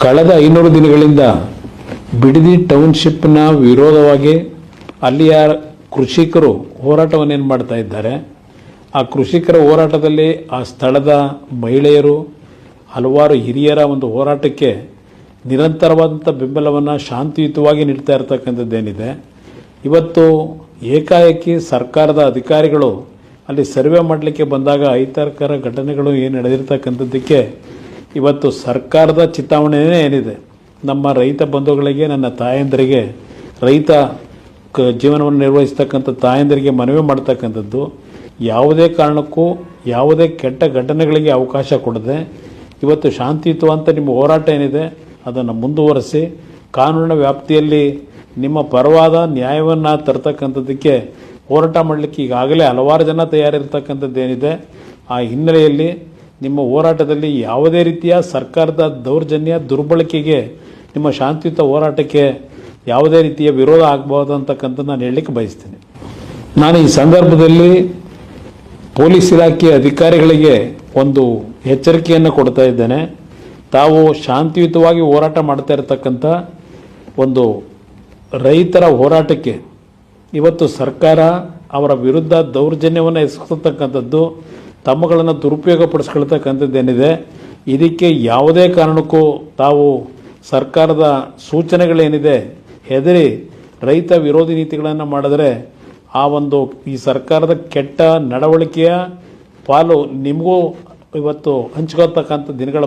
ಕಳೆದ 500 ದಿನಗಳಿಂದ ಬಿಡದಿ ಟೌನ್ಶಿಪ್ನ ವಿರೋಧವಾಗಿ ಅಲ್ಲಿಯ ಕೃಷಿಕರು ಹೋರಾಟವನ್ನು ಮಾಡ್ತಾ ಇದ್ದಾರೆ. ಆ ಕೃಷಿಕರ ಹೋರಾಟದಲ್ಲಿ ಆ ಸ್ಥಳದ ಮಹಿಳೆಯರು ಹಲವಾರು ಹಿರಿಯರ ಒಂದು ಹೋರಾಟಕ್ಕೆ ನಿರಂತರವಾದಂಥ ಬೆಂಬಲವನ್ನು ಶಾಂತಿಯುತವಾಗಿ ನೀಡ್ತಾ ಇರತಕ್ಕಂಥದ್ದೇನಿದೆ. ಇವತ್ತು ಏಕಾಏಕಿ ಸರ್ಕಾರದ ಅಧಿಕಾರಿಗಳು ಅಲ್ಲಿ ಸರ್ವೆ ಮಾಡಲಿಕ್ಕೆ ಬಂದಾಗ ಅಹಿತಕರ ಘಟನೆಗಳು ಏನು ನಡೆದಿರ್ತಕ್ಕಂಥದ್ದಕ್ಕೆ ಇವತ್ತು ಸರ್ಕಾರದ ಚಿತಾವಣೆಯೇ ಏನಿದೆ, ನಮ್ಮ ರೈತ ಬಂಧುಗಳಿಗೆ, ನನ್ನ ತಾಯಂದರಿಗೆ, ರೈತ ಜೀವನವನ್ನು ನಿರ್ವಹಿಸ್ತಕ್ಕಂಥ ತಾಯಂದರಿಗೆ ಮನವಿ ಮಾಡ್ತಕ್ಕಂಥದ್ದು, ಯಾವುದೇ ಕಾರಣಕ್ಕೂ ಯಾವುದೇ ಕೆಟ್ಟ ಘಟನೆಗಳಿಗೆ ಅವಕಾಶ ಕೊಡದೆ ಇವತ್ತು ಶಾಂತಿಯುತವಂತ ನಿಮ್ಮ ಹೋರಾಟ ಏನಿದೆ ಅದನ್ನು ಮುಂದುವರಿಸಿ ಕಾನೂನಿನ ವ್ಯಾಪ್ತಿಯಲ್ಲಿ ನಿಮ್ಮ ಪರವಾದ ನ್ಯಾಯವನ್ನು ತರ್ತಕ್ಕಂಥದ್ದಕ್ಕೆ ಹೋರಾಟ ಮಾಡಲಿಕ್ಕೆ ಈಗಾಗಲೇ ಹಲವಾರು ಜನ ತಯಾರಿರ್ತಕ್ಕಂಥದ್ದೇನಿದೆ. ಆ ಹಿನ್ನೆಲೆಯಲ್ಲಿ ನಿಮ್ಮ ಹೋರಾಟದಲ್ಲಿ ಯಾವುದೇ ರೀತಿಯ ಸರ್ಕಾರದ ದೌರ್ಜನ್ಯ ದುರ್ಬಳಕೆಗೆ ನಿಮ್ಮ ಶಾಂತಿಯುತ ಹೋರಾಟಕ್ಕೆ ಯಾವುದೇ ರೀತಿಯ ವಿರೋಧ ಆಗಬಹುದು ಅಂತಕ್ಕಂಥದ್ದು ನಾನು ಹೇಳಲಿಕ್ಕೆ ಬಯಸ್ತೀನಿ. ನಾನು ಈ ಸಂದರ್ಭದಲ್ಲಿ ಪೊಲೀಸ್ ಇಲಾಖೆ ಅಧಿಕಾರಿಗಳಿಗೆ ಒಂದು ಎಚ್ಚರಿಕೆಯನ್ನು ಕೊಡ್ತಾ ಇದ್ದೇನೆ. ತಾವು ಶಾಂತಿಯುತವಾಗಿ ಹೋರಾಟ ಮಾಡ್ತಾ ಇರತಕ್ಕಂಥ ಒಂದು ರೈತರ ಹೋರಾಟಕ್ಕೆ ಇವತ್ತು ಸರ್ಕಾರ ಅವರ ವಿರುದ್ಧ ದೌರ್ಜನ್ಯವನ್ನು ಎಸಗತಕ್ಕಂಥದ್ದು, ತಮ್ಮಗಳನ್ನು ದುರುಪಯೋಗ ಪಡಿಸ್ಕೊಳ್ತಕ್ಕಂಥದ್ದೇನಿದೆ, ಇದಕ್ಕೆ ಯಾವುದೇ ಕಾರಣಕ್ಕೂ ತಾವು ಸರ್ಕಾರದ ಸೂಚನೆಗಳೇನಿದೆ ಹೆದರಿ ರೈತ ವಿರೋಧಿ ನೀತಿಗಳನ್ನು ಮಾಡಿದ್ರೆ ಆ ಒಂದು ಈ ಸರ್ಕಾರದ ಕೆಟ್ಟ ನಡವಳಿಕೆಯ ಪಾಲು ನಿಮಗೂ ಇವತ್ತು ಹಂಚ್ಕೊಳ್ತಕ್ಕಂಥ ದಿನಗಳ